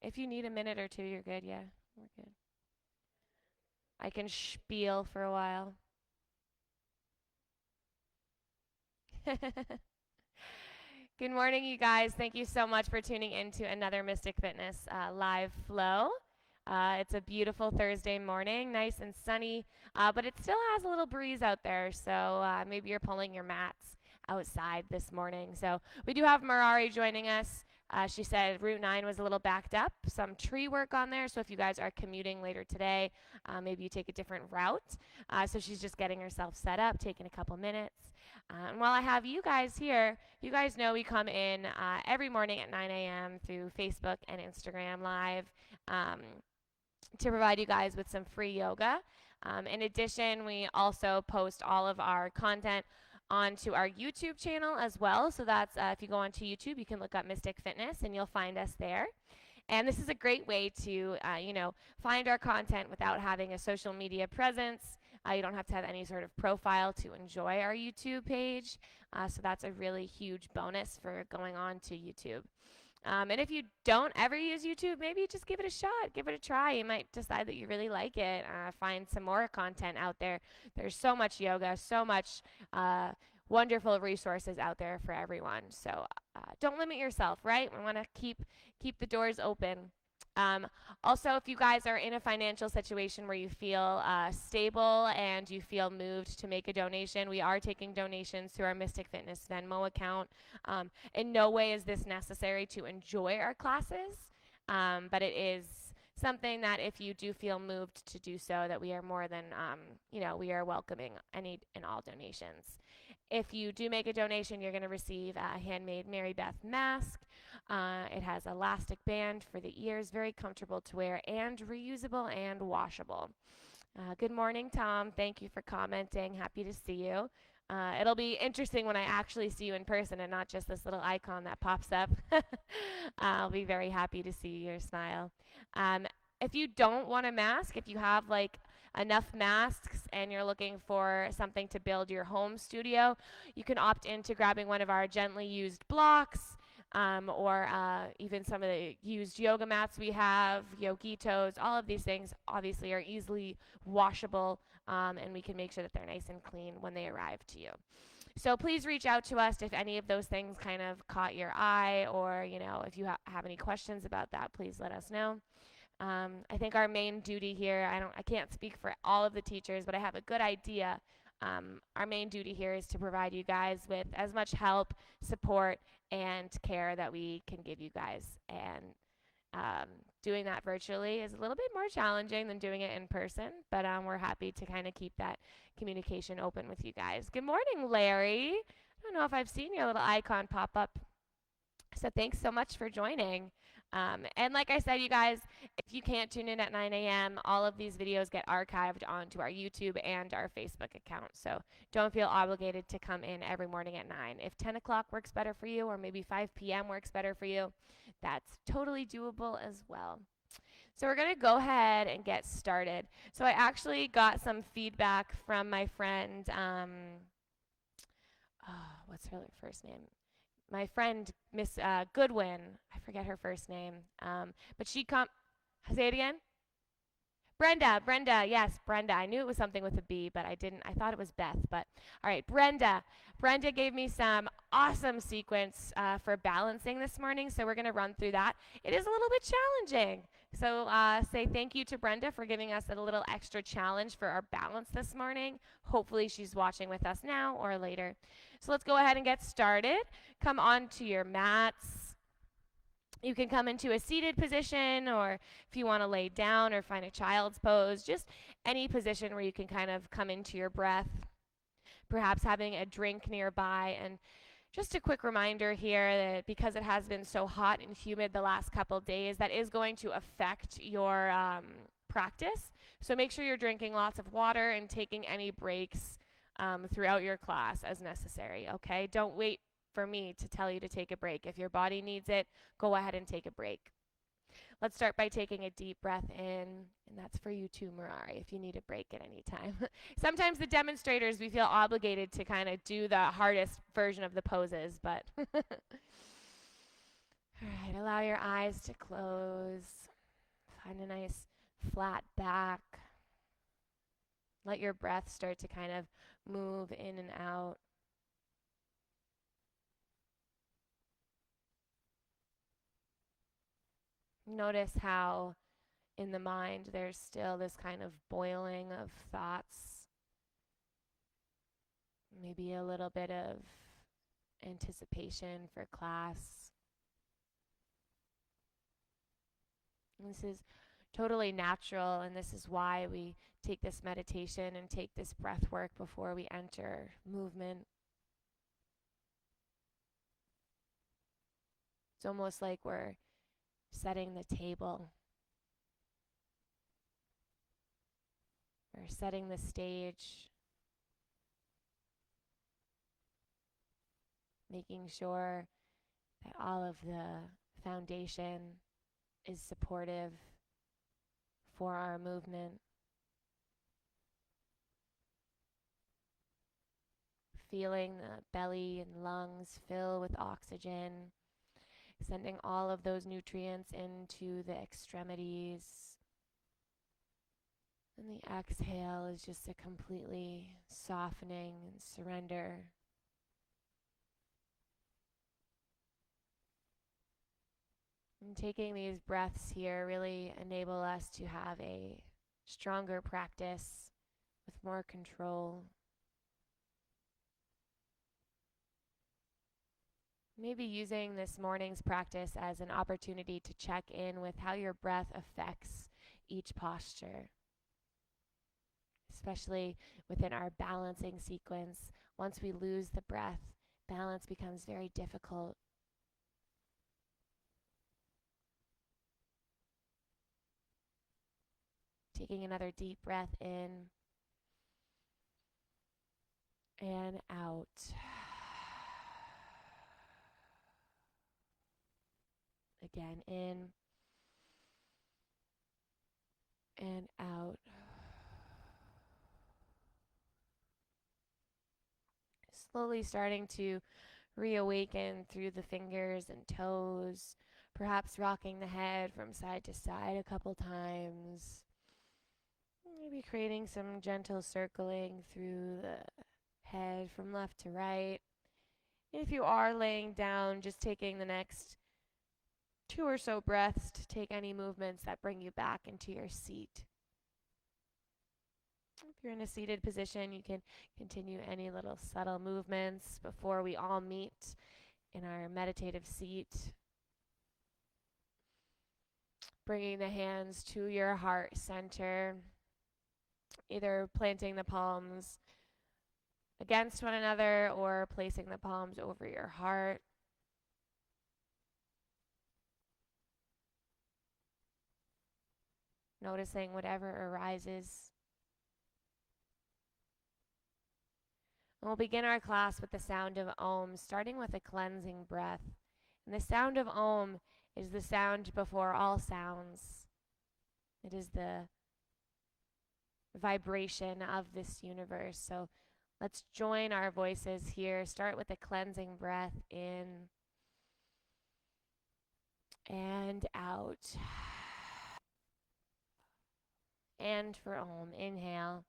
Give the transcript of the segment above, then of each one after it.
If you need a minute or two, you're good. Yeah, we're good. I can spiel for a while. Good morning, you guys. Thank you so much for tuning in to another Mystic Fitness live flow. It's a beautiful Thursday morning, nice and sunny, but it still has a little breeze out there, so maybe you're pulling your mats outside this morning. So we do have Mirari joining us. She said Route 9 was a little backed up, some tree work on there, so if you guys are commuting later today, maybe you take a different route. So she's just getting herself set up, taking a couple minutes. And while I have you guys here, you guys know we come in every morning at 9 a.m. through Facebook and Instagram Live to provide you guys with some free yoga. In addition, we also post all of our content onto our YouTube channel as well. So that's if you go onto YouTube, you can look up Mystic Fitness and you'll find us there. And this is a great way to, find our content without having a social media presence. You don't have to have any sort of profile to enjoy our YouTube page. So that's a really huge bonus for going on to YouTube. And if you don't ever use YouTube, maybe just give it a shot, give it a try. You might decide that you really like it. Find some more content out there. There's so much yoga, so much wonderful resources out there for everyone. So don't limit yourself, right? We want to keep the doors open. Also, if you guys are in a financial situation where you feel stable and you feel moved to make a donation, we are taking donations through our Mystic Fitness Venmo account. In no way is this necessary to enjoy our classes, but it is something that if you do feel moved to do so, that we are more than, we are welcoming any and all donations. If you do make a donation, you're going to receive a handmade Mary Beth mask. It has elastic band for the ears, very comfortable to wear, and reusable and washable. Good morning, Tom. Thank you for commenting. Happy to see you. It'll be interesting when I actually see you in person and not just this little icon that pops up. I'll be very happy to see your smile. If you don't want a mask, if you have enough masks and you're looking for something to build your home studio, you can opt into grabbing one of our gently used blocks or even some of the used yoga mats we have, yogitos. All of these things obviously are easily washable and we can make sure that they're nice and clean when they arrive to you. So please reach out to us if any of those things kind of caught your eye, or if you have any questions about that, please let us know. I think our main duty here, I can't speak for all of the teachers, but I have a good idea. Our main duty here is to provide you guys with as much help, support, and care that we can give you guys. And doing that virtually is a little bit more challenging than doing it in person, but we're happy to kind of keep that communication open with you guys. Good morning, Larry. I don't know if I've seen your little icon pop up. So thanks so much for joining. And like I said, you guys, if you can't tune in at 9 a.m., all of these videos get archived onto our YouTube and our Facebook account. So don't feel obligated to come in every morning at 9. If 10 o'clock works better for you, or maybe 5 p.m. works better for you, that's totally doable as well. So we're going to go ahead and get started. So I actually got some feedback from my friend, what's her first name? My friend, Miss Goodwin, I forget her first name, but say it again? Brenda, yes, Brenda. I knew it was something with a B, but I thought it was Beth, but all right, Brenda. Brenda gave me some awesome sequence for balancing this morning, so we're going to run through that. It is a little bit challenging, so say thank you to Brenda for giving us a little extra challenge for our balance this morning. Hopefully she's watching with us now or later. So let's go ahead and get started. Come onto your mats. You can come into a seated position, or if you want to lay down or find a child's pose, just any position where you can kind of come into your breath. Perhaps having a drink nearby. And just a quick reminder here that because it has been so hot and humid the last couple days, that is going to affect your practice. So make sure you're drinking lots of water and taking any breaks throughout your class as necessary, okay? Don't wait for me to tell you to take a break. If your body needs it, go ahead and take a break. Let's start by taking a deep breath in, and that's for you too, Mirari, if you need a break at any time. Sometimes the demonstrators, we feel obligated to kind of do the hardest version of the poses, but All right, allow your eyes to close. Find a nice flat back. Let your breath start to kind of move in and out. Notice how in the mind there's still this kind of boiling of thoughts, maybe a little bit of anticipation for class. And this is totally natural, and this is why we take this meditation and take this breath work before we enter movement. It's almost like we're setting the table. We're setting the stage, making sure that all of the foundation is supportive for our movement. Feeling the belly and lungs fill with oxygen, sending all of those nutrients into the extremities. And the exhale is just a completely softening and surrender. And taking these breaths here really enable us to have a stronger practice with more control. Maybe using this morning's practice as an opportunity to check in with how your breath affects each posture, especially within our balancing sequence. Once we lose the breath, balance becomes very difficult. Taking another deep breath in and out. Again, in and out. Slowly starting to reawaken through the fingers and toes, perhaps rocking the head from side to side a couple times. Maybe creating some gentle circling through the head from left to right. If you are laying down, just taking the next 2 or so breaths to take any movements that bring you back into your seat. If you're in a seated position, you can continue any little subtle movements before we all meet in our meditative seat. Bringing the hands to your heart center, either planting the palms against one another or placing the palms over your heart. Noticing whatever arises. And we'll begin our class with the sound of Om, starting with a cleansing breath. And the sound of Om is the sound before all sounds. It is the vibration of this universe. So let's join our voices here. Start with a cleansing breath in and out. And for Om, inhale.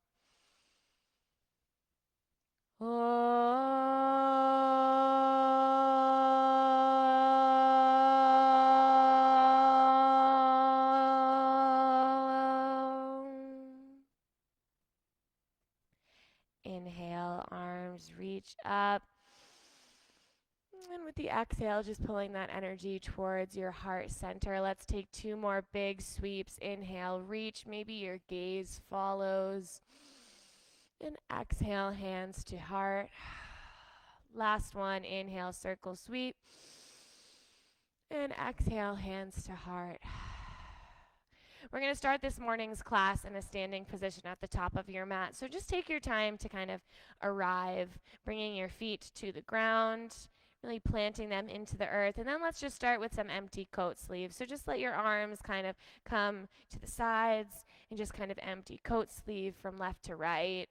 Inhale, arms reach up. And with the exhale, just pulling that energy towards your heart center. Let's take 2 more big sweeps. Inhale, reach. Maybe your gaze follows. And exhale, hands to heart. Last one, inhale, circle sweep. And exhale, hands to heart. We're going to start this morning's class in a standing position at the top of your mat. So just take your time to kind of arrive, bringing your feet to the ground, really planting them into the earth. And then let's just start with some empty coat sleeves. So just let your arms kind of come to the sides and just kind of empty coat sleeve from left to right.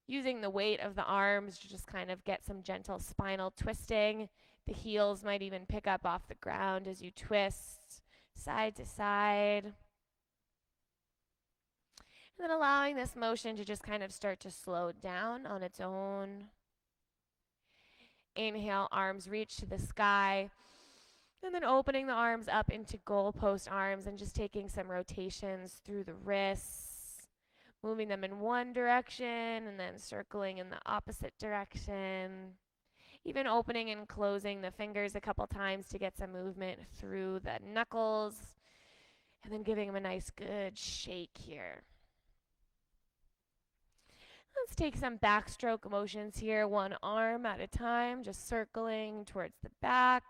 Using the weight of the arms to just kind of get some gentle spinal twisting, The heels might even pick up off the ground as you twist side to side. And then allowing this motion to just kind of start to slow down on its own. Inhale, arms reach to the sky. And then opening the arms up into goalpost arms and just taking some rotations through the wrists. Moving them in one direction and then circling in the opposite direction. Even opening and closing the fingers a couple times to get some movement through the knuckles. And then giving them a nice good shake here. Let's take some backstroke motions here, one arm at a time, just circling towards the back.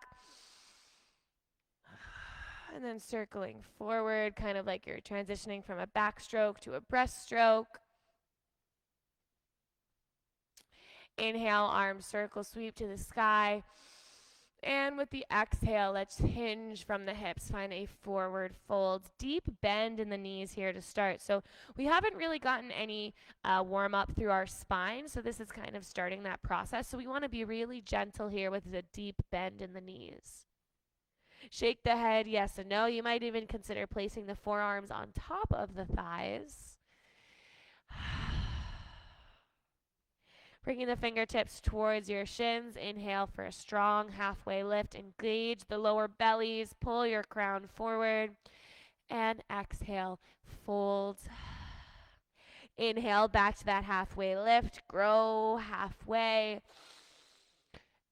And then circling forward, kind of like you're transitioning from a backstroke to a breaststroke. Inhale, arms circle sweep to the sky. And with the exhale, let's hinge from the hips. Find a forward fold. Deep bend in the knees here to start. So we haven't really gotten any warm up through our spine. So this is kind of starting that process. So we want to be really gentle here with the deep bend in the knees. Shake the head, yes and no. You might even consider placing the forearms on top of the thighs. Bringing the fingertips towards your shins. Inhale for a strong halfway lift. Engage the lower bellies. Pull your crown forward. And exhale, fold. Inhale back to that halfway lift. Grow halfway.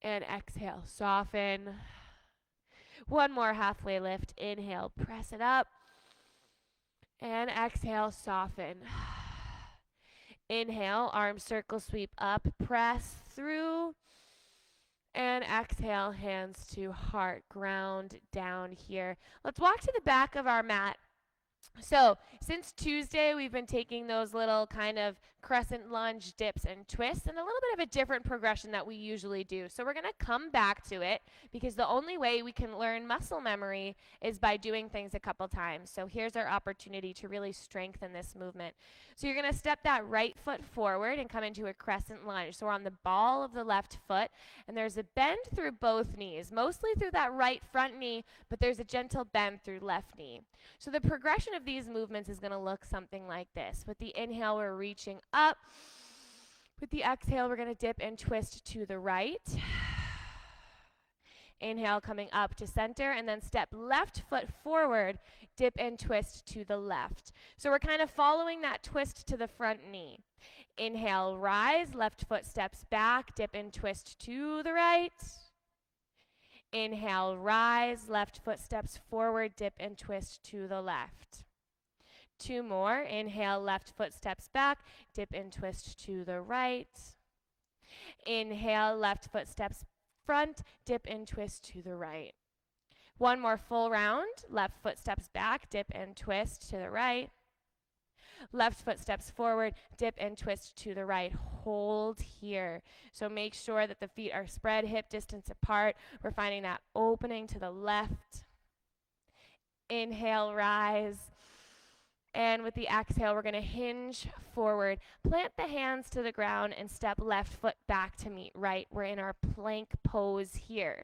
And exhale, soften. One more halfway lift. Inhale, press it up. And exhale, soften. Inhale, arms circle sweep up, press through. And exhale, hands to heart, ground down here. Let's walk to the back of our mat. So since Tuesday, we've been taking those little kind of crescent lunge dips and twists and a little bit of a different progression that we usually do. So we're going to come back to it because the only way we can learn muscle memory is by doing things a couple times. So here's our opportunity to really strengthen this movement. So you're going to step that right foot forward and come into a crescent lunge. So we're on the ball of the left foot and there's a bend through both knees, mostly through that right front knee, but there's a gentle bend through left knee. So the progression of these movements is going to look something like this. With the inhale, we're reaching up. With the exhale, we're going to dip and twist to the right. Inhale, coming up to center, and then step left foot forward, dip and twist to the left. So we're kind of following that twist to the front knee. Inhale, rise, left foot steps back, dip and twist to the right. Inhale, rise, left foot steps forward, dip and twist to the left. Two more. Inhale, left foot steps back, dip and twist to the right. Inhale, left foot steps front, dip and twist to the right. One more full round. Left foot steps back, dip and twist to the right. Left foot steps forward, dip and twist to the right. Hold here. So make sure that the feet are spread hip distance apart. We're finding that opening to the left. Inhale, rise. And with the exhale, we're going to hinge forward. Plant the hands to the ground and step left foot back to meet right. We're in our plank pose here.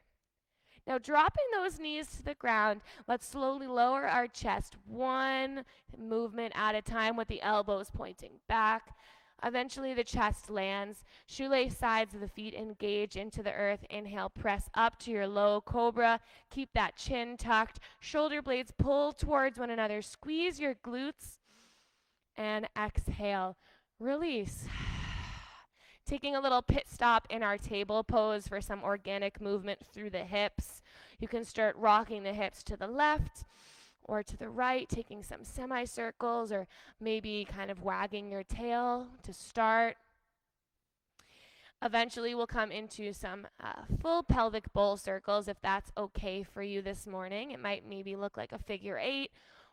Now dropping those knees to the ground, let's slowly lower our chest, one movement at a time with the elbows pointing back. Eventually the chest lands. Shoelace sides of the feet engage into the earth. Inhale, press up to your low cobra. Keep that chin tucked. Shoulder blades pull towards one another. Squeeze your glutes. And exhale, release. Taking a little pit stop in our table pose for some organic movement through the hips. You can start rocking the hips to the left or to the right, taking some semicircles or maybe kind of wagging your tail to start. Eventually we'll come into some full pelvic bowl circles if that's okay for you this morning. It might maybe look like a figure 8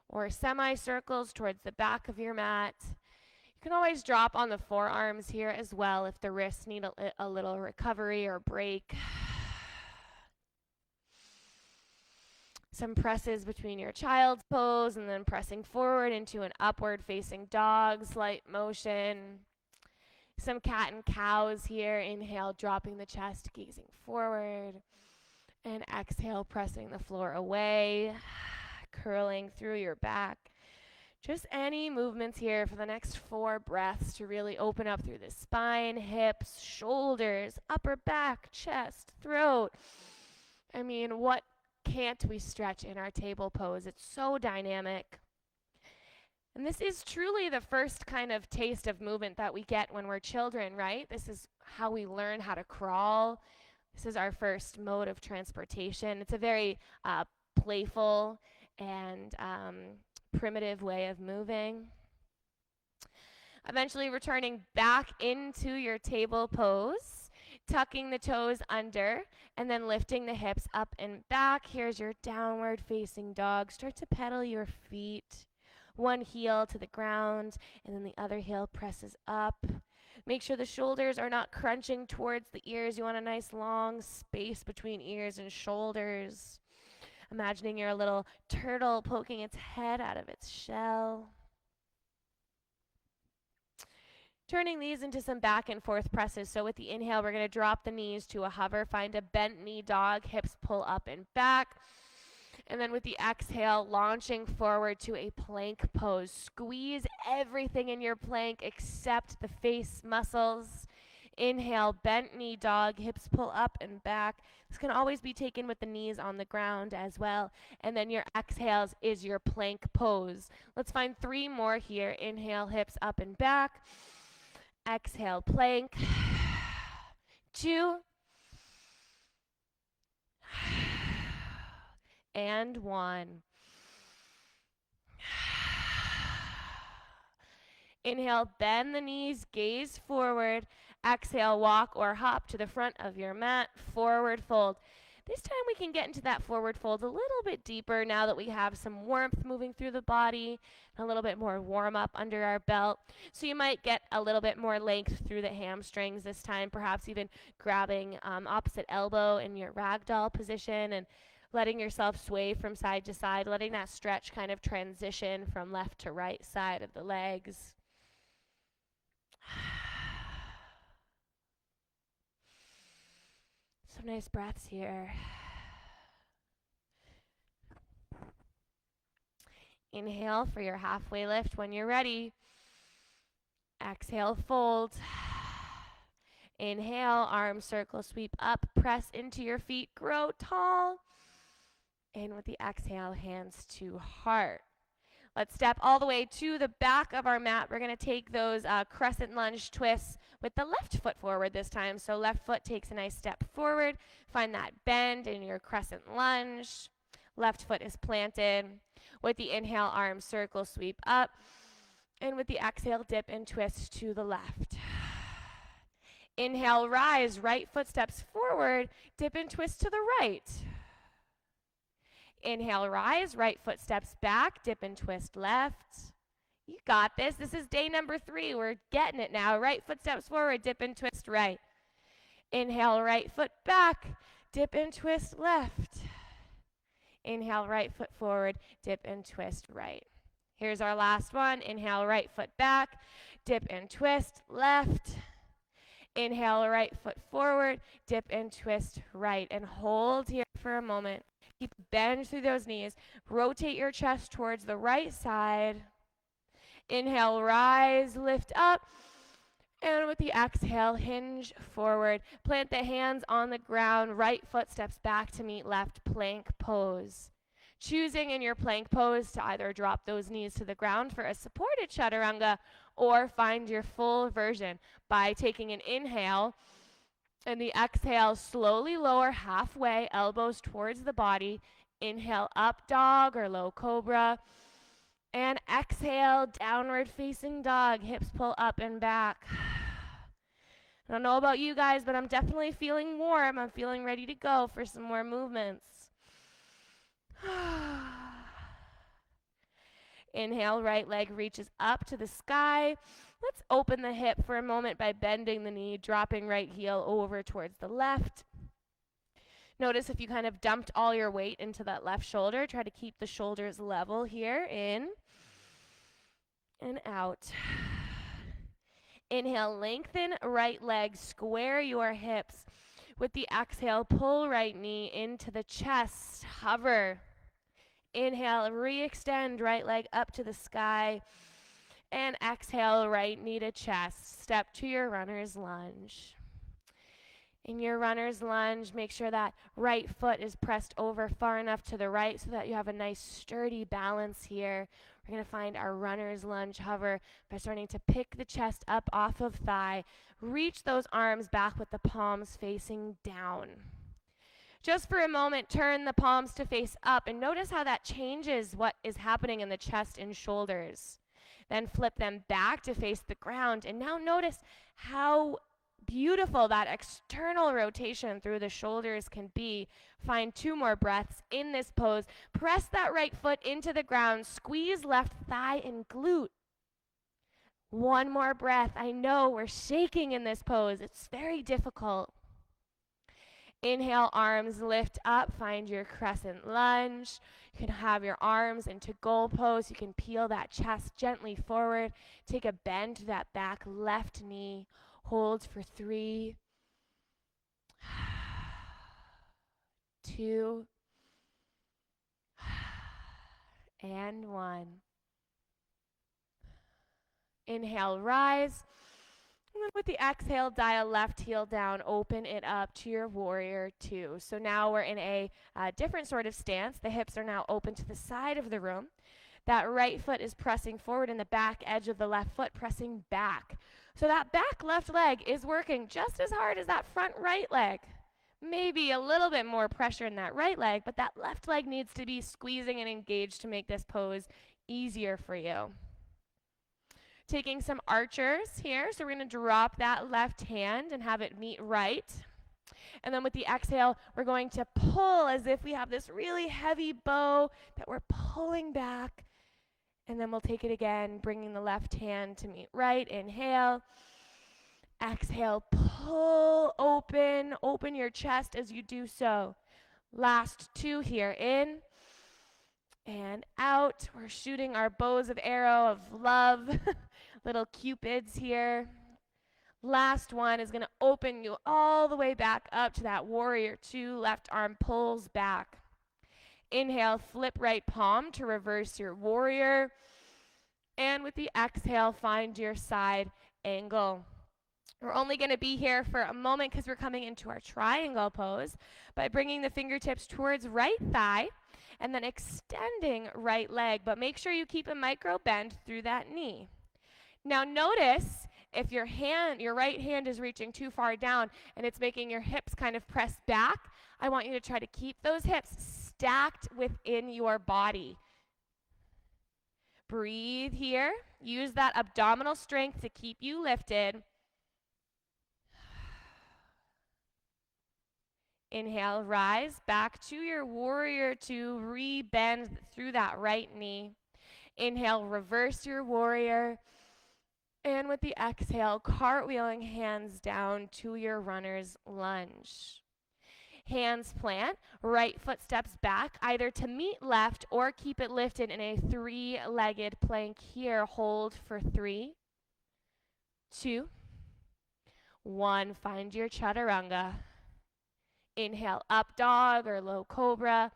or semicircles towards the back of your mat. You can always drop on the forearms here as well if the wrists need a little recovery or break. Some presses between your child's pose and then pressing forward into an upward facing dog, slight motion. Some cat and cows here. Inhale, dropping the chest, gazing forward. And exhale, pressing the floor away, curling through your back. Just any movements here for the next 4 breaths to really open up through the spine, hips, shoulders, upper back, chest, throat. I mean, what can't we stretch in our table pose? It's so dynamic. And this is truly the first kind of taste of movement that we get when we're children, right? This is how we learn how to crawl. This is our first mode of transportation. It's a very playful and primitive way of moving. Eventually returning back into your table pose, tucking the toes under, and then lifting the hips up and back. Here's your downward facing dog. Start to pedal your feet. One heel to the ground, and then the other heel presses up. Make sure the shoulders are not crunching towards the ears. You want a nice long space between ears and shoulders. Imagining you're a little turtle poking its head out of its shell. Turning these into some back and forth presses. So with the inhale, we're going to drop the knees to a hover. Find a bent knee dog. Hips pull up and back. And then with the exhale, launching forward to a plank pose. Squeeze everything in your plank except the face muscles. Inhale, bent knee dog, hips pull up and back. This can always be taken with the knees on the ground as well. And then your exhales is your plank pose. Let's find 3 more here. Inhale, hips up and back. Exhale, plank. 2. And 1. Inhale, bend the knees, gaze forward. Exhale, walk or hop to the front of your mat, forward fold. This time we can get into that forward fold a little bit deeper now that we have some warmth moving through the body, a little bit more warm up under our belt. So you might get a little bit more length through the hamstrings this time, perhaps even grabbing opposite elbow in your ragdoll position and letting yourself sway from side to side, letting that stretch kind of transition from left to right side of the legs. Some nice breaths here. Inhale for your halfway lift when you're ready. Exhale, fold. Inhale, arm circle, sweep up, press into your feet, grow tall. And with the exhale, hands to heart. Let's step all the way to the back of our mat. We're going to take those crescent lunge twists with the left foot forward this time. So left foot takes a nice step forward. Find that bend in your crescent lunge. Left foot is planted. With the inhale, arm circle, sweep up. And with the exhale, dip and twist to the left. Inhale, rise, right foot steps forward, dip and twist to the right. Inhale, rise, right foot steps back, dip and twist left. You got this. This is day number 3. We're getting it now. Right foot steps forward, dip and twist right. Inhale, right foot back, dip and twist left. Inhale, right foot forward, dip and twist right. Here's our last one. Inhale, right foot back, dip and twist left. Inhale, right foot forward, dip and twist right. And hold here for a moment. Keep bend through those knees. Rotate your chest towards the right side. Inhale, rise, lift up. And with the exhale, hinge forward. Plant the hands on the ground. Right foot steps back to meet left, plank pose. Choosing in your plank pose to either drop those knees to the ground for a supported chaturanga or find your full version by taking an inhale and the exhale, slowly lower halfway, elbows towards the body. Inhale, up dog or low cobra. And exhale, downward facing dog. Hips pull up and back. I don't know about you guys, but I'm definitely feeling warm. I'm feeling ready to go for some more movements. Inhale, right leg reaches up to the sky. Let's open the hip for a moment by bending the knee, dropping right heel over towards the left. Notice if you kind of dumped all your weight into that left shoulder, try to keep the shoulders level here, in and out. Inhale, lengthen right leg, square your hips. With the exhale, pull right knee into the chest, hover. Inhale, re-extend right leg up to the sky. And exhale, right knee to chest. Step to your runner's lunge. In your runner's lunge, make sure that right foot is pressed over far enough to the right so that you have a nice sturdy balance here. We're going to find our runner's lunge hover by starting to pick the chest up off of thigh. Reach those arms back with the palms facing down. Just for a moment, turn the palms to face up and notice how that changes what is happening in the chest and shoulders. Then flip them back to face the ground, and now notice how beautiful that external rotation through the shoulders can be. Find 2 more breaths in this pose. Press that right foot into the ground. Squeeze left thigh and glute. 1 more breath. I know we're shaking in this pose. It's very difficult. Inhale, arms lift up. Find your crescent lunge. You can have your arms into goal pose. You can peel that chest gently forward. Take a bend to that back left knee. Hold for 3, 2, and 1. Inhale, rise. And then with the exhale, dial left heel down, open it up to your warrior 2. So now we're in a different sort of stance. The hips are now open to the side of the room. That right foot is pressing forward and the back edge of the left foot pressing back. So that back left leg is working just as hard as that front right leg. Maybe a little bit more pressure in that right leg, but that left leg needs to be squeezing and engaged to make this pose easier for you. Taking some archers here, so we're going to drop that left hand and have it meet right. And then with the exhale, we're going to pull as if we have this really heavy bow that we're pulling back. And then we'll take it again, bringing the left hand to meet right. Inhale. Exhale, pull open. Open your chest as you do so. Last 2 here. In and out. We're shooting our bows of arrow of love. Little cupids here. Last one is going to open you all the way back up to that warrior 2. Left arm pulls back. Inhale, flip right palm to reverse your warrior. And with the exhale, find your side angle. We're only going to be here for a moment because we're coming into our triangle pose by bringing the fingertips towards right thigh and then extending right leg. But make sure you keep a micro bend through that knee. Now notice if your right hand is reaching too far down and it's making your hips kind of press back, I want you to try to keep those hips stacked within your body. Breathe here. Use that abdominal strength to keep you lifted. Inhale, rise back to your warrior 2. Re-bend through that right knee. Inhale, reverse your warrior. And with the exhale, cartwheeling hands down to your runner's lunge. Hands plant, right foot steps back, either to meet left or keep it lifted in a 3-legged plank here. Hold for 3, 2, 1. Find your chaturanga. Inhale, up dog or low cobra.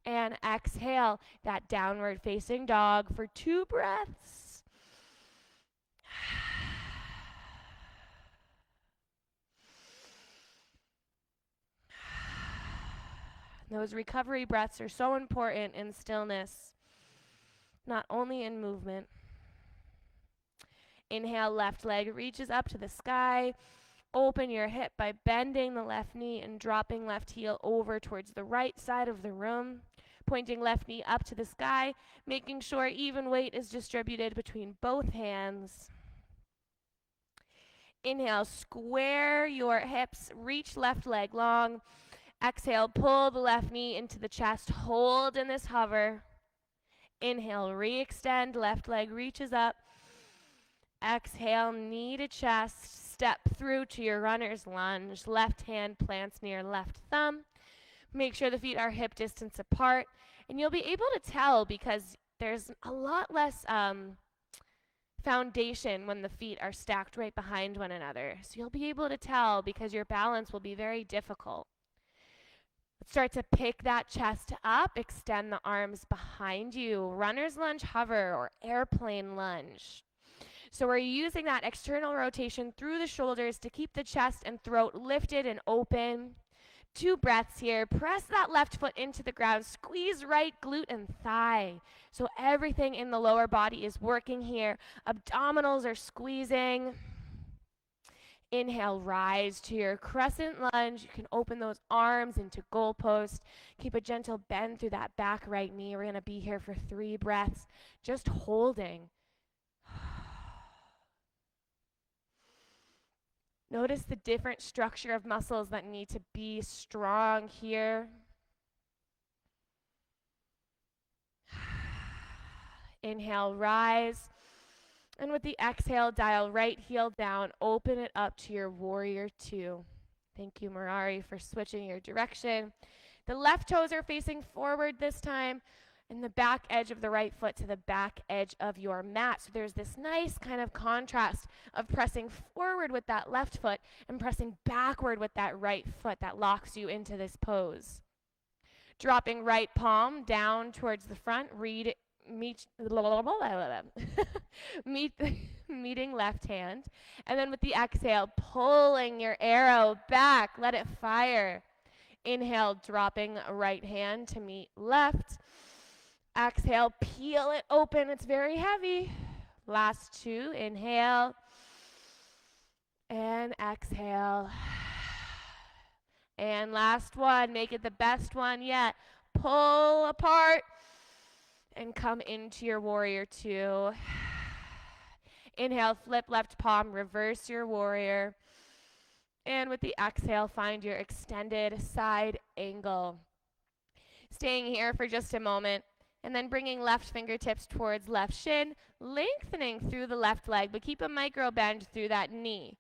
And exhale, that downward facing dog for 2 breaths. Those recovery breaths are so important in stillness, not only in movement. Inhale, left leg reaches up to the sky. Open your hip by bending the left knee and dropping left heel over towards the right side of the room. Pointing left knee up to the sky, making sure even weight is distributed between both hands. Inhale, square your hips, reach left leg long. Exhale, pull the left knee into the chest, hold in this hover. Inhale, re-extend, left leg reaches up. Exhale, knee to chest, step through to your runner's lunge. Left hand plants near left thumb. Make sure the feet are hip distance apart. And you'll be able to tell because there's a lot less foundation when the feet are stacked right behind one another. So you'll be able to tell because your balance will be very difficult. Start to pick that chest up, extend the arms behind you. Runner's lunge hover or airplane lunge. So we're using that external rotation through the shoulders to keep the chest and throat lifted and open. 2 breaths here. Press that left foot into the ground. Squeeze right glute and thigh. So everything in the lower body is working here. Abdominals are squeezing. Inhale, rise to your crescent lunge. You can open those arms into goalpost. Keep a gentle bend through that back right knee. We're going to be here for 3 breaths, just holding. Notice the different structure of muscles that need to be strong here. Inhale, rise. And with the exhale, dial right heel down. Open it up to your warrior 2. Thank you, Mirari, for switching your direction. The left toes are facing forward this time, and the back edge of the right foot to the back edge of your mat. So there's this nice kind of contrast of pressing forward with that left foot and pressing backward with that right foot that locks you into this pose. Dropping right palm down towards the front, meeting left hand, and then with the exhale, pulling your arrow back, let it fire. Inhale, dropping right hand to meet left. Exhale, peel it open, it's very heavy. Last 2, inhale, and exhale. And last one, make it the best one yet. Pull apart and come into your warrior 2. Inhale, flip left palm, reverse your warrior. And with the exhale, find your extended side angle. Staying here for just a moment, and then bringing left fingertips towards left shin, lengthening through the left leg, but keep a micro bend through that knee.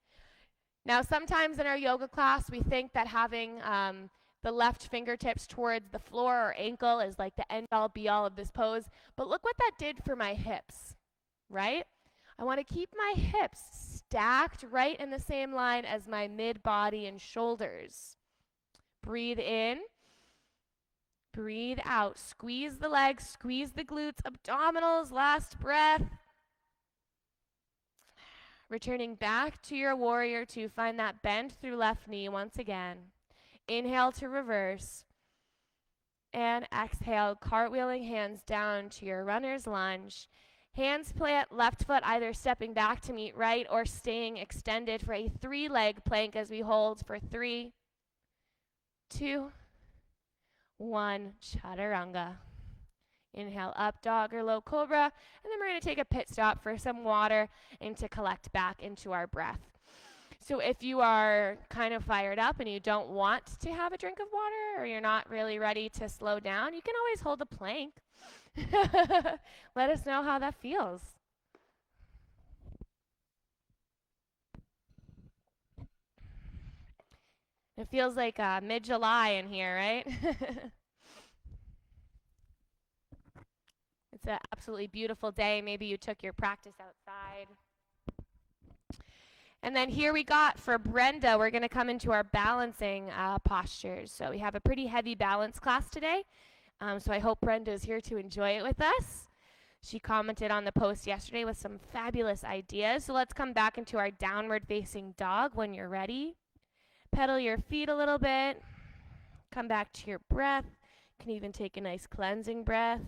Now, sometimes in our yoga class, we think that having the left fingertips towards the floor or ankle is like the end-all, be-all of this pose. But look what that did for my hips, right? I want to keep my hips stacked right in the same line as my mid-body and shoulders. Breathe in. Breathe out. Squeeze the legs, squeeze the glutes, abdominals, last breath. Returning back to your warrior 2, find that bend through left knee once again. Inhale to reverse. And exhale, cartwheeling hands down to your runner's lunge. Hands plant, left foot either stepping back to meet right or staying extended for a 3-leg plank as we hold for 3, 2, 1, chaturanga. Inhale, up dog or low cobra, and then we're going to take a pit stop for some water and to collect back into our breath. So if you are kind of fired up and you don't want to have a drink of water or you're not really ready to slow down, you can always hold a plank. Let us know how that feels. It feels like mid-July in here, right? It's an absolutely beautiful day. Maybe you took your practice outside. And then here we got for Brenda, we're going to come into our balancing postures. So we have a pretty heavy balance class today. So I hope Brenda is here to enjoy it with us. She commented on the post yesterday with some fabulous ideas. So let's come back into our downward facing dog when you're ready. Pedal your feet a little bit. Come back to your breath. You can even take a nice cleansing breath.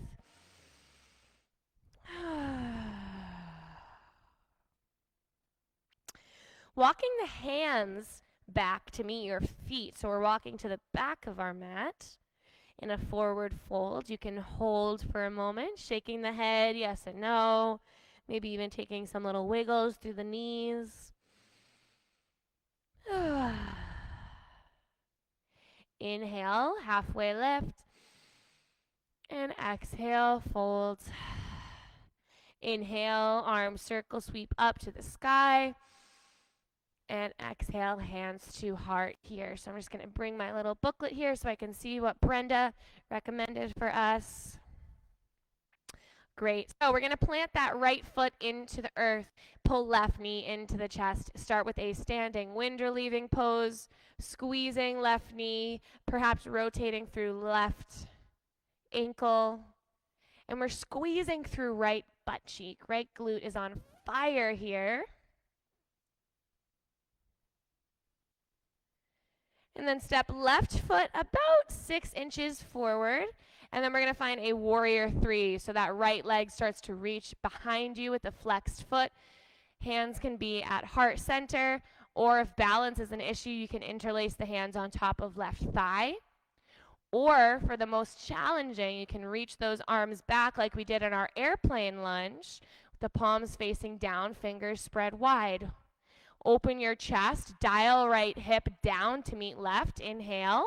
Walking the hands back to meet your feet. So we're walking to the back of our mat in a forward fold. You can hold for a moment, shaking the head, yes and no. Maybe even taking some little wiggles through the knees. Inhale, halfway lift. And exhale, fold. Inhale, arm circle, sweep up to the sky. And exhale, hands to heart here. So I'm just going to bring my little booklet here so I can see what Brenda recommended for us. Great. So we're going to plant that right foot into the earth, pull left knee into the chest. Start with a standing wind relieving pose, squeezing left knee, perhaps rotating through left ankle. And we're squeezing through right butt cheek. Right glute is on fire here. And then step left foot about 6 inches forward. And then we're going to find a warrior 3. So that right leg starts to reach behind you with the flexed foot. Hands can be at heart center, or if balance is an issue, you can interlace the hands on top of left thigh. Or for the most challenging, you can reach those arms back like we did in our airplane lunge, with the palms facing down, fingers spread wide. Open your chest, dial right hip down to meet left. Inhale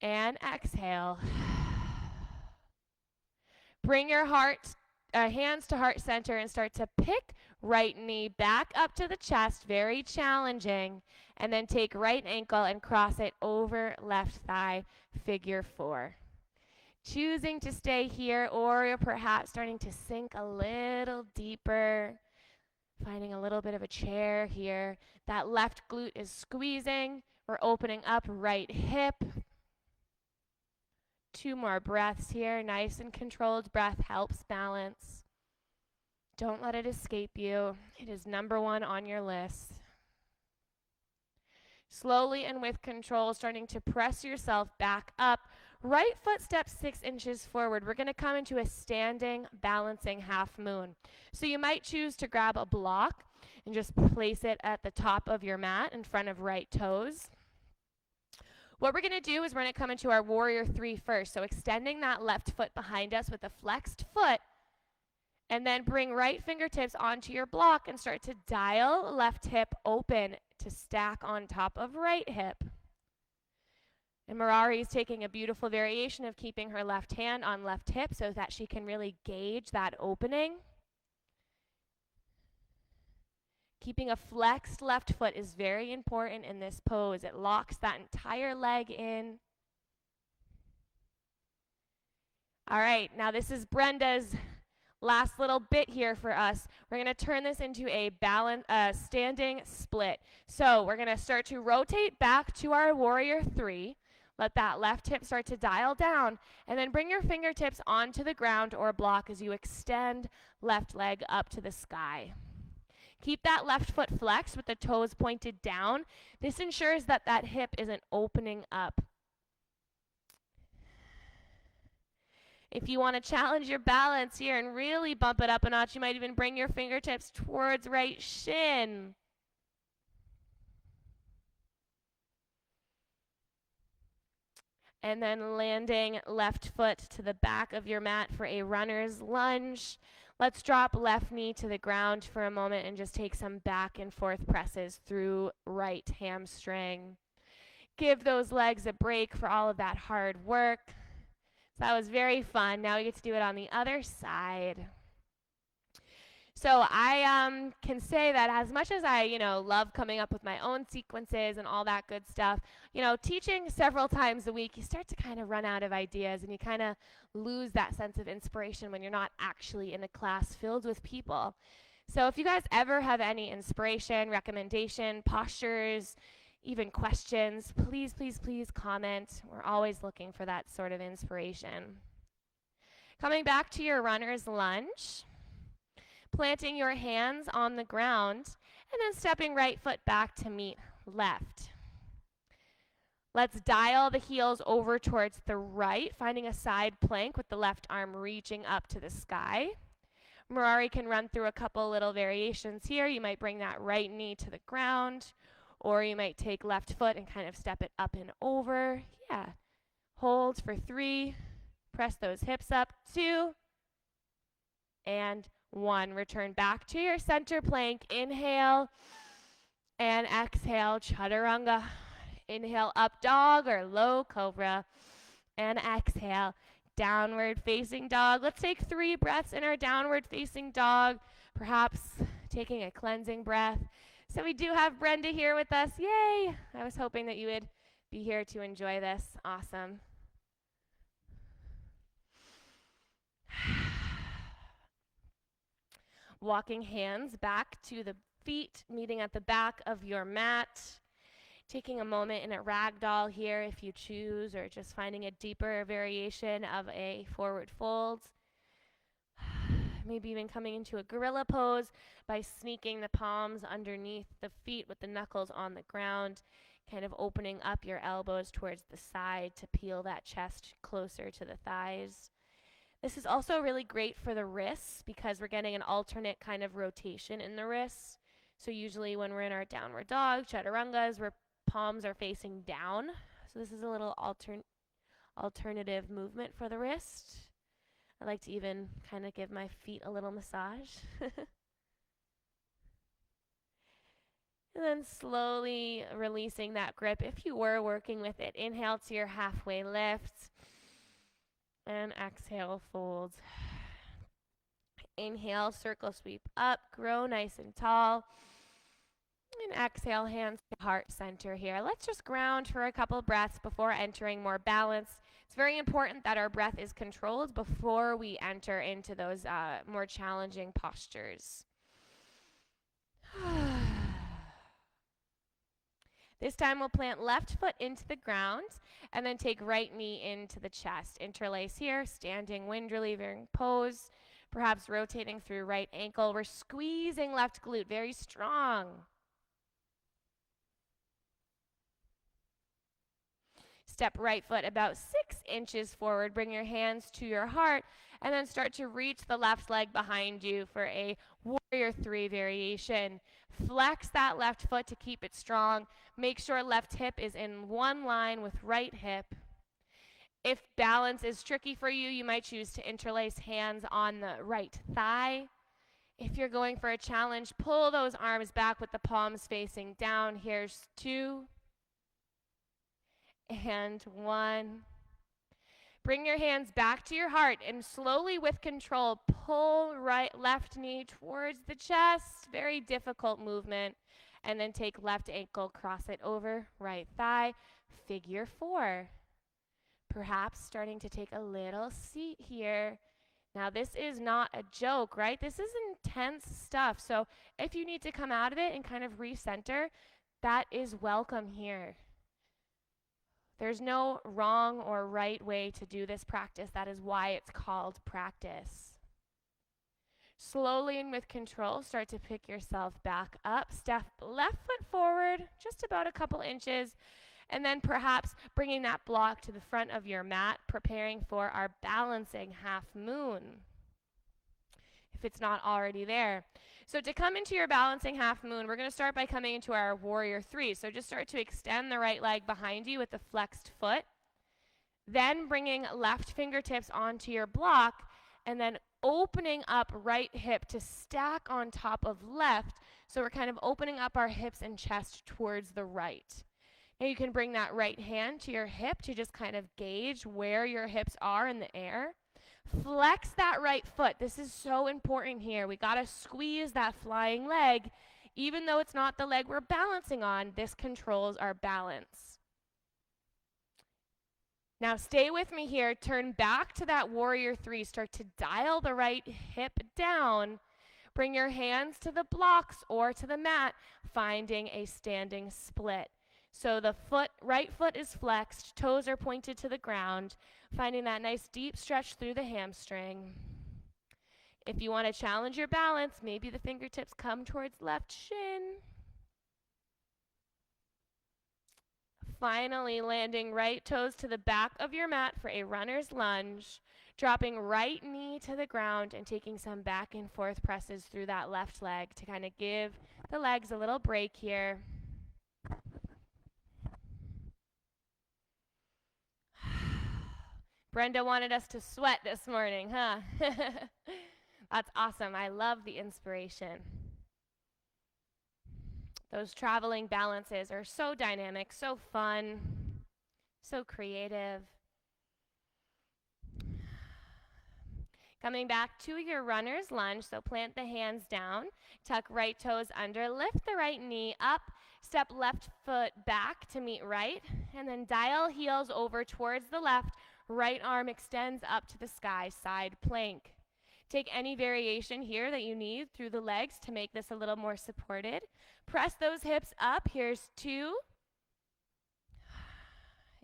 and exhale. Bring your hands to heart center and start to pick right knee back up to the chest, very challenging. And then take right ankle and cross it over left thigh, figure 4. Choosing to stay here, or you're perhaps starting to sink a little deeper. Finding a little bit of a chair here. That left glute is squeezing. We're opening up right hip. 2 more breaths here. Nice and controlled breath helps balance. Don't let it escape you. It is number 1 on your list. Slowly and with control, starting to press yourself back up. Right foot steps 6 inches forward. We're going to come into a standing, balancing half moon. So you might choose to grab a block and just place it at the top of your mat in front of right toes. What we're going to do is we're going to come into our warrior 3 first. So extending that left foot behind us with a flexed foot, and then bring right fingertips onto your block and start to dial left hip open to stack on top of right hip. And Mirari is taking a beautiful variation of keeping her left hand on left hip so that she can really gauge that opening. Keeping a flexed left foot is very important in this pose. It locks that entire leg in. All right, now this is Brenda's last little bit here for us. We're going to turn this into a standing split. So we're going to start to rotate back to our warrior 3. Let that left hip start to dial down, and then bring your fingertips onto the ground or block as you extend left leg up to the sky. Keep that left foot flexed with the toes pointed down. This ensures that that hip isn't opening up. If you want to challenge your balance here and really bump it up a notch, you might even bring your fingertips towards right shin. And then landing left foot to the back of your mat for a runner's lunge. Let's drop left knee to the ground for a moment and just take some back and forth presses through right hamstring. Give those legs a break for all of that hard work. So that was very fun. Now we get to do it on the other side. So I can say that as much as I, love coming up with my own sequences and all that good stuff, teaching several times a week, you start to kind of run out of ideas and you kind of lose that sense of inspiration when you're not actually in a class filled with people. So if you guys ever have any inspiration, recommendation, postures, even questions, please, please, please comment. We're always looking for that sort of inspiration. Coming back to your runner's lunge. Planting your hands on the ground, and then stepping right foot back to meet left. Let's dial the heels over towards the right, finding a side plank with the left arm reaching up to the sky. Mirari can run through a couple little variations here. You might bring that right knee to the ground, or you might take left foot and kind of step it up and over. Yeah. Hold for 3. Press those hips up. 2. And 1. Return back to your center plank. Inhale and exhale, chaturanga. Inhale, up dog or low cobra. And exhale, downward facing dog. Let's take 3 breaths in our downward facing dog, perhaps taking a cleansing breath. So we do have Brenda here with us. Yay! I was hoping that you would be here to enjoy this. Awesome. Walking hands back to the feet, meeting at the back of your mat. Taking a moment in a ragdoll here if you choose, or just finding a deeper variation of a forward fold. Maybe even coming into a gorilla pose by sneaking the palms underneath the feet with the knuckles on the ground, kind of opening up your elbows towards the side to peel that chest closer to the thighs. This is also really great for the wrists because we're getting an alternate kind of rotation in the wrists. So usually when we're in our downward dog, chaturangas, where palms are facing down. So this is a little alternative movement for the wrist. I like to even kind of give my feet a little massage. And then slowly releasing that grip. If you were working with it, inhale to your halfway lift. And exhale, fold. Inhale, circle sweep up, grow nice and tall. And exhale, hands to heart center here. Let's just ground for a couple breaths before entering more balance. It's very important that our breath is controlled before we enter into those more challenging postures. This time we'll plant left foot into the ground and then take right knee into the chest. Interlace here, standing wind relieving pose, perhaps rotating through right ankle. We're squeezing left glute very strong. Step right foot about 6 inches forward. Bring your hands to your heart and then start to reach the left leg behind you for a warrior 3 variation. Flex that left foot to keep it strong. Make sure left hip is in one line with right hip. If balance is tricky for you, you might choose to interlace hands on the right thigh. If you're going for a challenge, pull those arms back with the palms facing down. Here's 2. And 1. Bring your hands back to your heart and slowly with control pull left knee towards the chest. Very difficult movement. And then take left ankle, cross it over, right thigh, figure 4. Perhaps starting to take a little seat here. Now this is not a joke, right? This is intense stuff. So if you need to come out of it and kind of recenter, that is welcome here. There's no wrong or right way to do this practice. That is why it's called practice. Slowly and with control, start to pick yourself back up. Step left foot forward, just about a couple inches, and then perhaps bringing that block to the front of your mat, preparing for our balancing half moon, if it's not already there. So to come into your balancing half moon, we're going to start by coming into our warrior 3. So just start to extend the right leg behind you with the flexed foot. Then bringing left fingertips onto your block and then opening up right hip to stack on top of left. So we're kind of opening up our hips and chest towards the right. Now you can bring that right hand to your hip to just kind of gauge where your hips are in the air. Flex that right foot. This is so important here. We got to squeeze that flying leg. Even though it's not the leg we're balancing on, this controls our balance. Now stay with me here. Turn back to that warrior 3. Start to dial the right hip down. Bring your hands to the blocks or to the mat, finding a standing split. So the right foot is flexed, toes are pointed to the ground, finding that nice deep stretch through the hamstring. If you want to challenge your balance, maybe the fingertips come towards left shin. Finally, landing right toes to the back of your mat for a runner's lunge, dropping right knee to the ground and taking some back and forth presses through that left leg to kind of give the legs a little break here. Brenda wanted us to sweat this morning, huh? That's awesome. I love the inspiration. Those traveling balances are so dynamic, so fun, so creative. Coming back to your runner's lunge, so plant the hands down, tuck right toes under, lift the right knee up, step left foot back to meet right, and then dial heels over towards the left. Right arm extends up to the sky, side plank. Take any variation here that you need through the legs to make this a little more supported. Press those hips up. Here's 2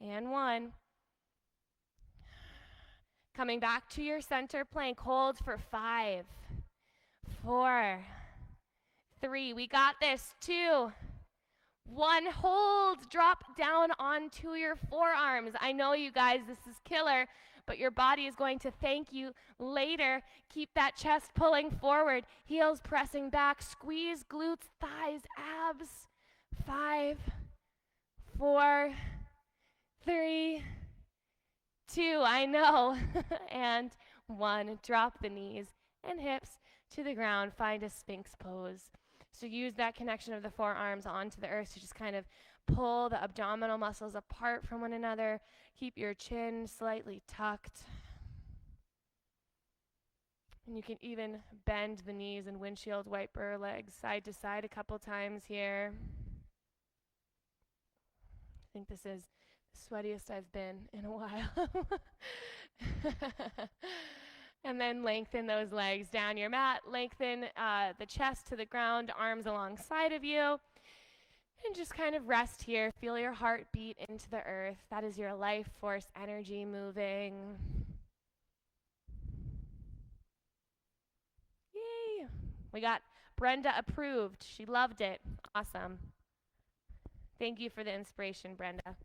and 1. Coming back to your center plank. Hold for 5, 4, 3. We got this. 2, 1. Hold. Drop down onto your forearms. I know, you guys, this is killer, but your body is going to thank you later. Keep that chest pulling forward, heels pressing back. Squeeze glutes, thighs, abs. 5, 4, 3, 2. I know. And 1. Drop the knees and hips to the ground. Find a Sphinx pose. So use that connection of the forearms onto the earth to just kind of pull the abdominal muscles apart from one another. Keep your chin slightly tucked. And you can even bend the knees and windshield wiper legs side to side a couple times here. I think this is the sweatiest I've been in a while. And then lengthen those legs down your mat. Lengthen the chest to the ground, arms alongside of you. And just kind of rest here. Feel your heart beat into the earth. That is your life force energy moving. Yay! We got Brenda approved. She loved it. Awesome. Thank you for the inspiration, Brenda.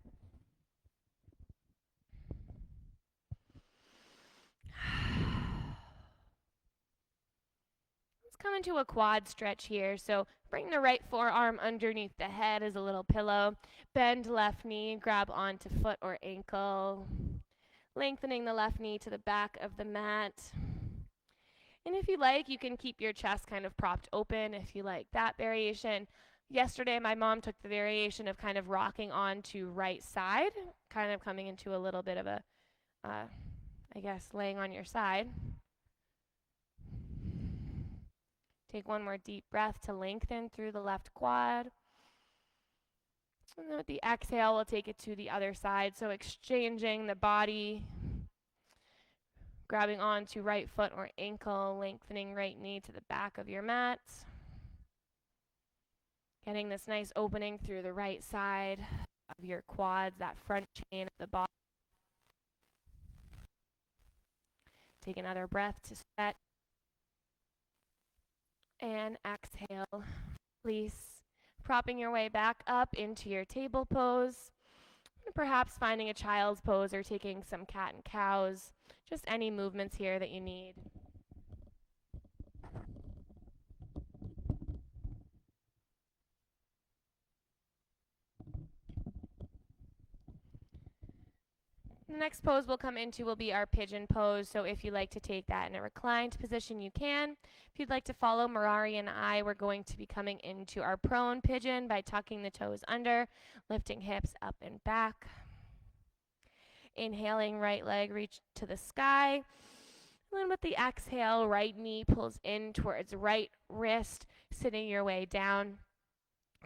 Come into a quad stretch here. So bring the right forearm underneath the head as a little pillow. Bend left knee, grab onto foot or ankle. Lengthening the left knee to the back of the mat. And if you like, you can keep your chest kind of propped open if you like that variation. Yesterday, my mom took the variation of kind of rocking onto right side, kind of coming into a little bit of a, I guess, laying on your side. Take one more deep breath to lengthen through the left quad. And then with the exhale, we'll take it to the other side. So exchanging the body, grabbing onto right foot or ankle, lengthening right knee to the back of your mat. Getting this nice opening through the right side of your quads, that front chain of the body. Take another breath to stretch. And exhale, release, propping your way back up into your table pose, and perhaps finding a child's pose or taking some cat and cows, just any movements here that you need. The next pose we'll come into will be our pigeon pose, so if you'd like to take that in a reclined position, you can. If you'd like to follow Mirari and I, we're going to be coming into our prone pigeon by tucking the toes under, lifting hips up and back. Inhaling, right leg reach to the sky. And then with the exhale, right knee pulls in towards right wrist, sitting your way down.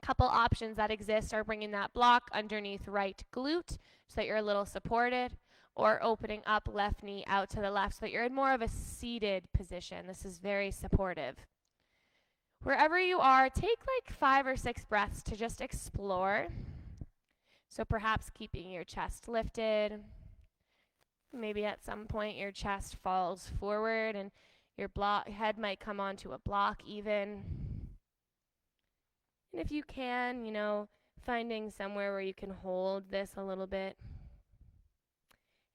Couple options that exist are bringing that block underneath right glute so that you're a little supported, or opening up left knee out to the left so that you're in more of a seated position. This is very supportive. Wherever you are, take like 5 or 6 breaths to just explore. So perhaps keeping your chest lifted. Maybe at some point your chest falls forward and your head might come onto a block even. And if you can, finding somewhere where you can hold this a little bit.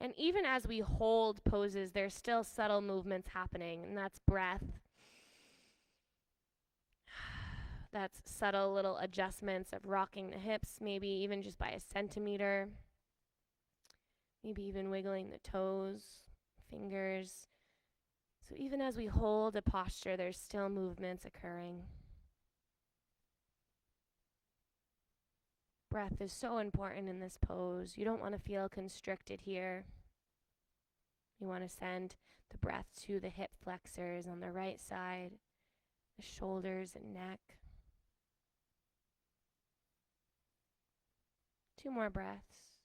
And even as we hold poses, there's still subtle movements happening, and that's breath. That's subtle little adjustments of rocking the hips, maybe even just by a centimeter. Maybe even wiggling the toes, fingers. So even as we hold a posture, there's still movements occurring. Breath is so important in this pose. You don't want to feel constricted here. You want to send the breath to the hip flexors on the right side, the shoulders and neck. 2 more breaths.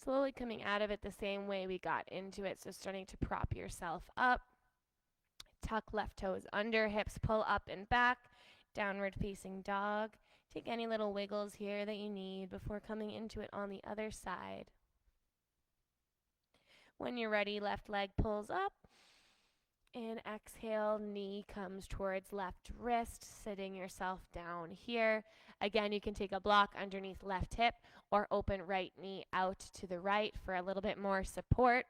Slowly coming out of it the same way we got into it. So starting to prop yourself up. Tuck left toes under, hips pull up and back. Downward facing dog. Take any little wiggles here that you need before coming into it on the other side. When you're ready, left leg pulls up. And exhale, knee comes towards left wrist, sitting yourself down here. Again, you can take a block underneath left hip or open right knee out to the right for a little bit more support.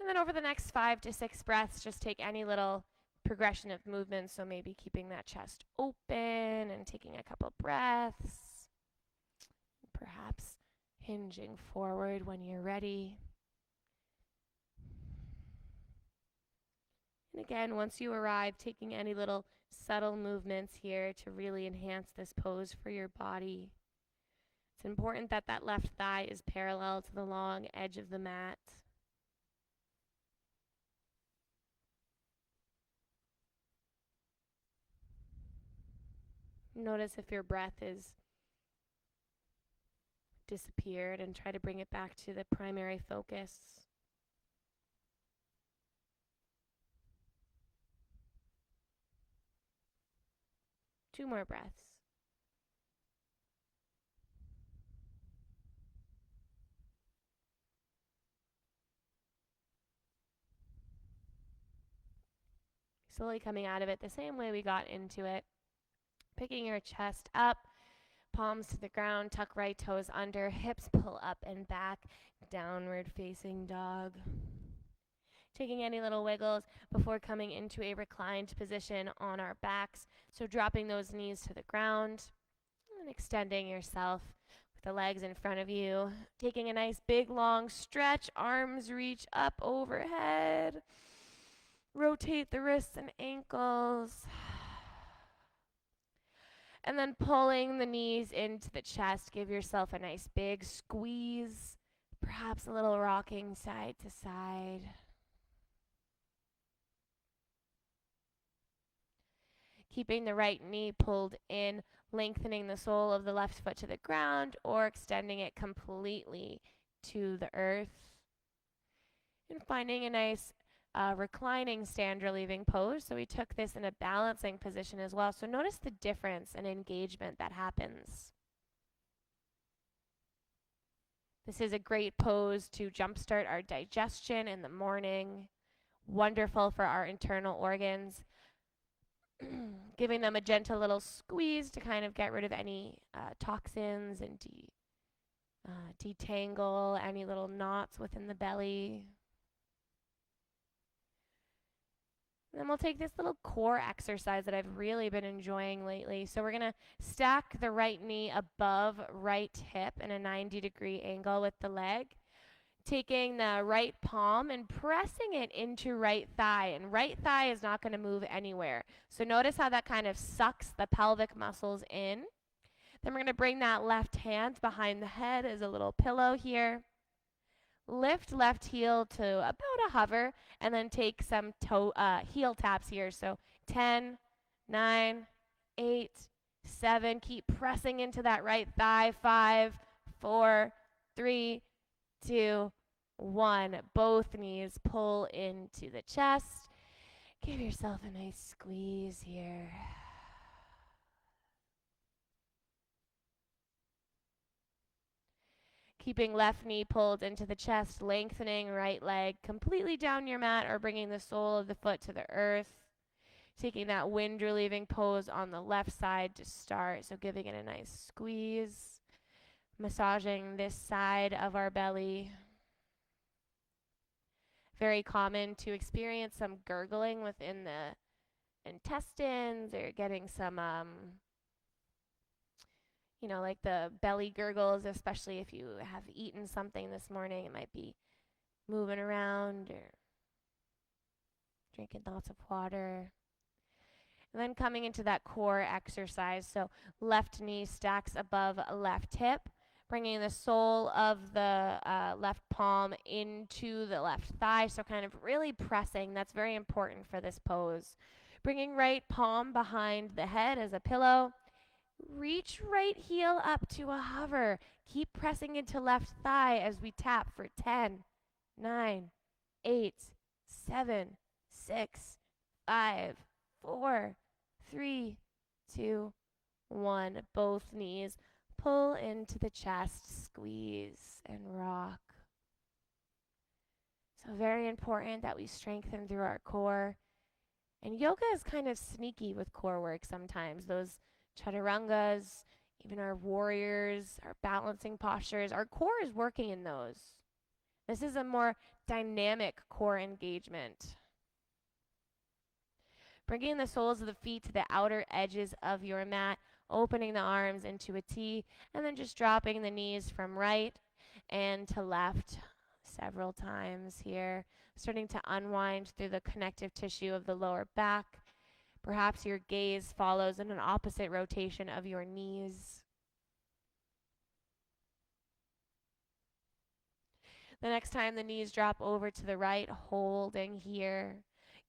And then over the next 5 to 6 breaths, just take any little progression of movement. So maybe keeping that chest open and taking a couple breaths. Perhaps hinging forward when you're ready. And again, once you arrive, taking any little subtle movements here to really enhance this pose for your body. It's important that that left thigh is parallel to the long edge of the mat. Notice if your breath is disappeared and try to bring it back to the primary focus. Two more breaths. Slowly coming out of it the same way we got into it. Picking your chest up, palms to the ground, tuck right toes under, hips pull up and back, downward facing dog. Taking any little wiggles before coming into a reclined position on our backs. So dropping those knees to the ground and extending yourself with the legs in front of you. Taking a nice big long stretch, arms reach up overhead. Rotate the wrists and ankles. And then pulling the knees into the chest, give yourself a nice big squeeze, perhaps a little rocking side to side. Keeping the right knee pulled in, lengthening the sole of the left foot to the ground or extending it completely to the earth. And finding a nice reclining stand relieving pose. So we took this in a balancing position as well. So notice the difference in engagement that happens. This is a great pose to jumpstart our digestion in the morning. Wonderful for our internal organs. Giving them a gentle little squeeze to kind of get rid of any toxins and detangle any little knots within the belly. And then we'll take this little core exercise that I've really been enjoying lately. So we're going to stack the right knee above right hip in a 90-degree angle with the leg. Taking the right palm and pressing it into right thigh. And right thigh is not going to move anywhere. So notice how that kind of sucks the pelvic muscles in. Then we're going to bring that left hand behind the head as a little pillow here. Lift left heel to about a hover, and then take some heel taps here. So 10, 9, 8, 7. Keep pressing into that right thigh. 5, 4, 3, 2, 1. Both knees pull into the chest. Give yourself a nice squeeze here. Keeping left knee pulled into the chest, lengthening right leg completely down your mat or bringing the sole of the foot to the earth. Taking that wind relieving pose on the left side to start, so giving it a nice squeeze. Massaging this side of our belly. Very common to experience some gurgling within the intestines or getting some like the belly gurgles, especially if you have eaten something this morning. It might be moving around or drinking lots of water. And then coming into that core exercise. So left knee stacks above left hip, bringing the sole of the left palm into the left thigh. So kind of really pressing. That's very important for this pose. Bringing right palm behind the head as a pillow. Reach right heel up to a hover. Keep pressing into left thigh as we tap for 10, 9, 8, 7, 6, 5, 4, 3, 2, 1. Both knees. Pull into the chest, squeeze, and rock. So, very important that we strengthen through our core. And yoga is kind of sneaky with core work sometimes. Those chaturangas, even our warriors, our balancing postures, our core is working in those. This is a more dynamic core engagement. Bringing the soles of the feet to the outer edges of your mat, opening the arms into a T, and then just dropping the knees from right and to left several times here, starting to unwind through the connective tissue of the lower back. Perhaps your gaze follows in an opposite rotation of your knees. The next time the knees drop over to the right, holding here.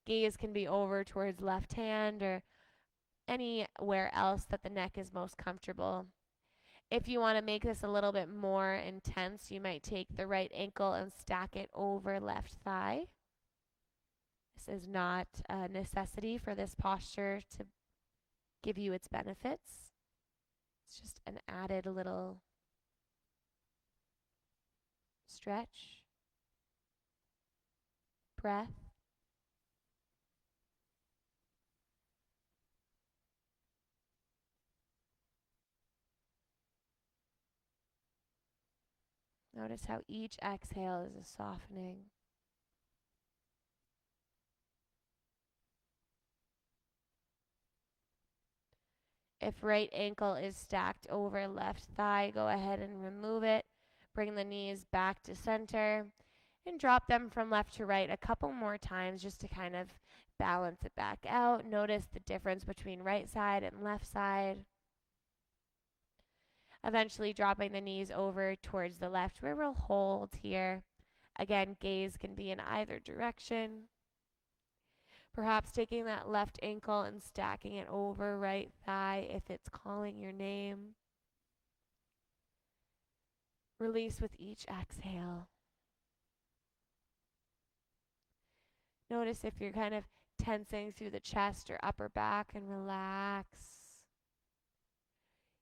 Gaze can be over towards left hand or anywhere else that the neck is most comfortable. If you want to make this a little bit more intense, you might take the right ankle and stack it over left thigh. This is not a necessity for this posture to give you its benefits. It's just an added little stretch, breath. Notice how each exhale is a softening. If right ankle is stacked over left thigh, go ahead and remove it. Bring the knees back to center and drop them from left to right a couple more times just to kind of balance it back out. Notice the difference between right side and left side. Eventually dropping the knees over towards the left where we'll hold here. Again, gaze can be in either direction. Perhaps taking that left ankle and stacking it over right thigh if it's calling your name. Release with each exhale. Notice if you're kind of tensing through the chest or upper back and relax.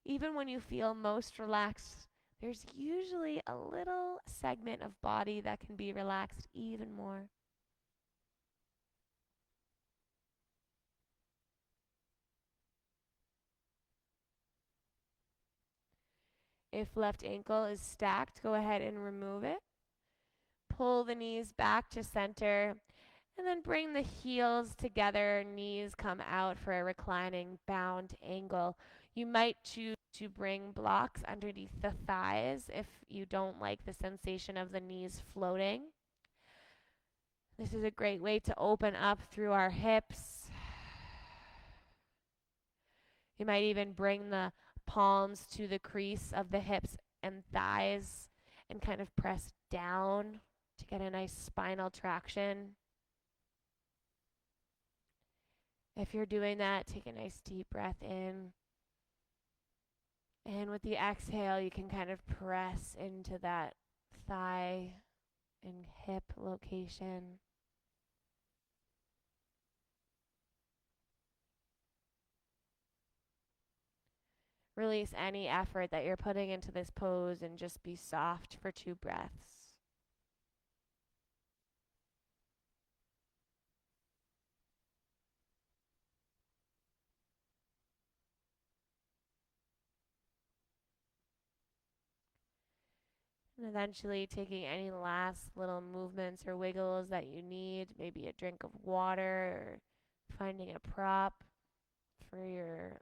Even when you feel most relaxed, there's usually a little segment of body that can be relaxed even more. If left ankle is stacked, go ahead and remove it. Pull the knees back to center and then bring the heels together. Knees come out for a reclining bound angle. You might choose to bring blocks underneath the thighs if you don't like the sensation of the knees floating. This is a great way to open up through our hips. You might even bring the palms to the crease of the hips and thighs and kind of press down to get a nice spinal traction. If you're doing that, take a nice deep breath in. And with the exhale, you can kind of press into that thigh and hip location. Release any effort that you're putting into this pose and just be soft for 2 breaths. And eventually taking any last little movements or wiggles that you need, maybe a drink of water or finding a prop for your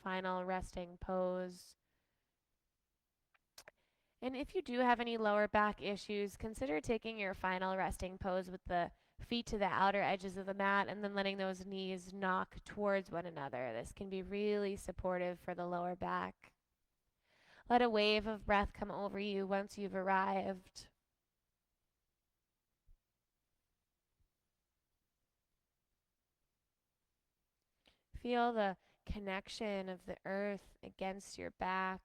final resting pose. And if you do have any lower back issues, consider taking your final resting pose with the feet to the outer edges of the mat and then letting those knees knock towards one another. This can be really supportive for the lower back. Let a wave of breath come over you once you've arrived. Feel the connection of the earth against your back.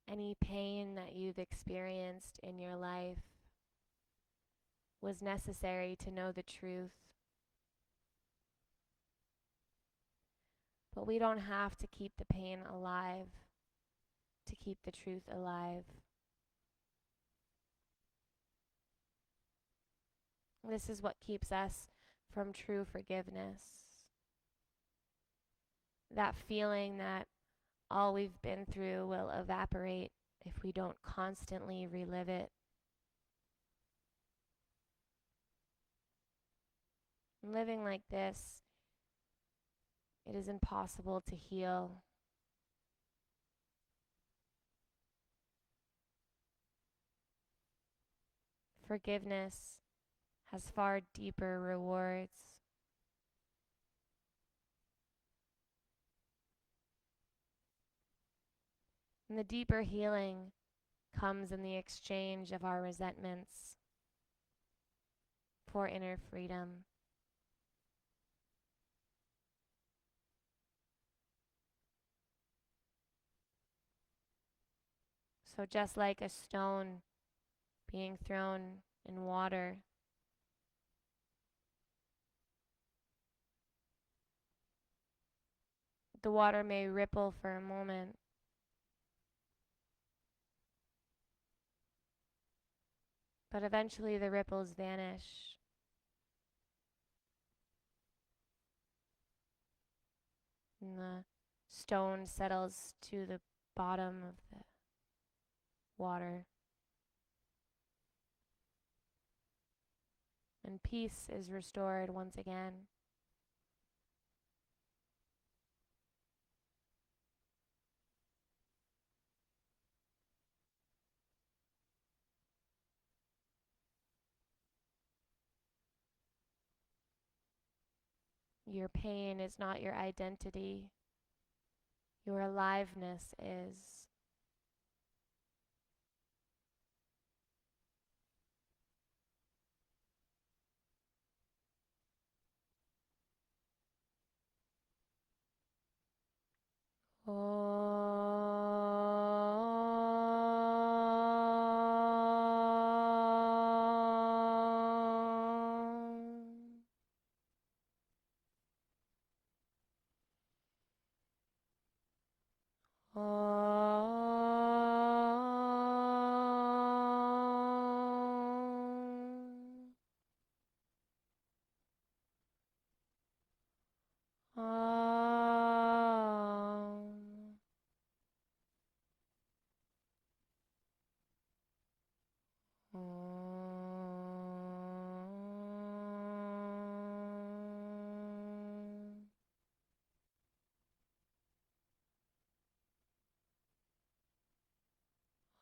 Any pain that you've experienced in your life was necessary to know the truth. But we don't have to keep the pain alive to keep the truth alive. This is what keeps us from true forgiveness. That feeling that all we've been through will evaporate if we don't constantly relive it. Living like this, it is impossible to heal. Forgiveness has far deeper rewards. And the deeper healing comes in the exchange of our resentments for inner freedom. So just like a stone being thrown in water, the water may ripple for a moment, but eventually the ripples vanish. And the stone settles to the bottom of the water. And peace is restored once again. Your pain is not your identity. Your aliveness is.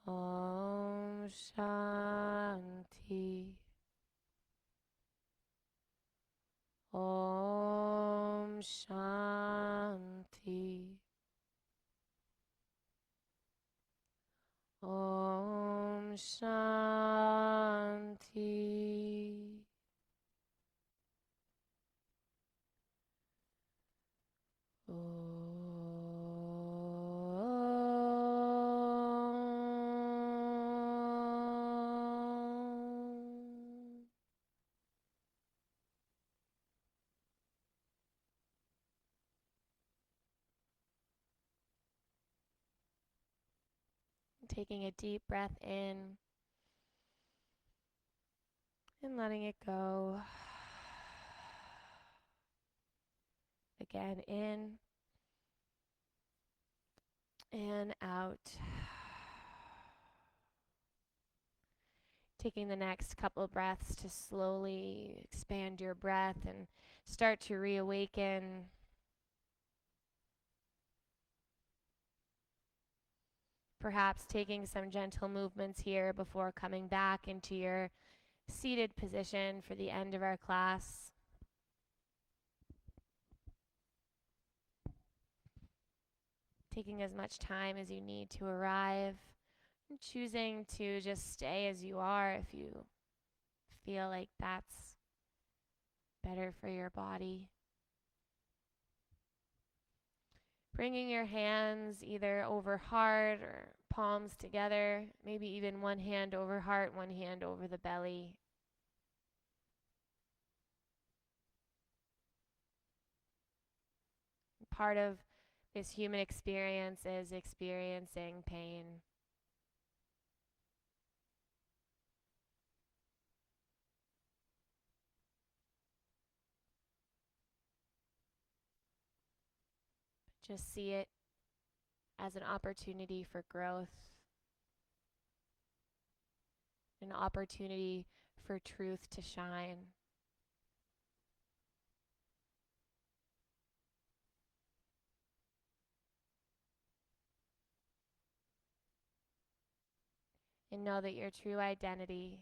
Om Shanti. Om Shanti. Om Shanti. Taking a deep breath in and letting it go. Again, in and out. Taking the next couple breaths to slowly expand your breath and start to reawaken. Perhaps taking some gentle movements here before coming back into your seated position for the end of our class. Taking as much time as you need to arrive, and choosing to just stay as you are if you feel like that's better for your body. Bringing your hands either over heart or palms together, maybe even one hand over heart, one hand over the belly. Part of this human experience is experiencing pain. Just see it as an opportunity for growth, an opportunity for truth to shine. And know that your true identity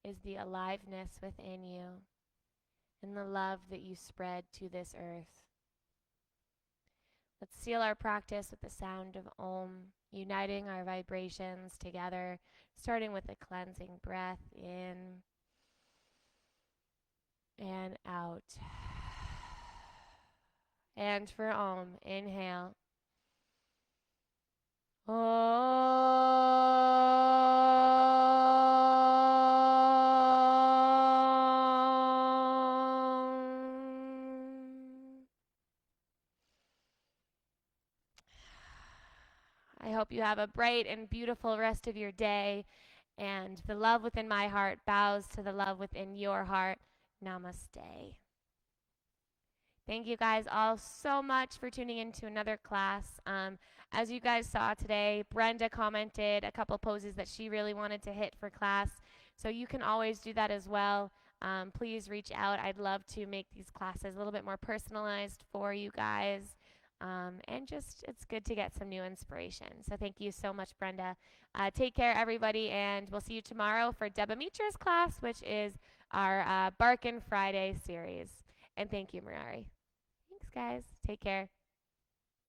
is the aliveness within you and the love that you spread to this earth. Let's seal our practice with the sound of Om, uniting our vibrations together, starting with a cleansing breath in and out. And for Om, inhale. I hope you have a bright and beautiful rest of your day, and the love within my heart bows to the love within your heart. Namaste. Thank you guys all so much for tuning into another class. As you guys saw today, Brenda commented a couple poses that she really wanted to hit for class, so you can always do that as well. Please reach out. I'd love to make these classes a little bit more personalized for you guys. And just, it's good to get some new inspiration. So thank you so much, Brenda. Take care, everybody, and we'll see you tomorrow for Debamitra's class, which is our Barkin Friday series. And thank you, Mirari. Thanks, guys. Take care.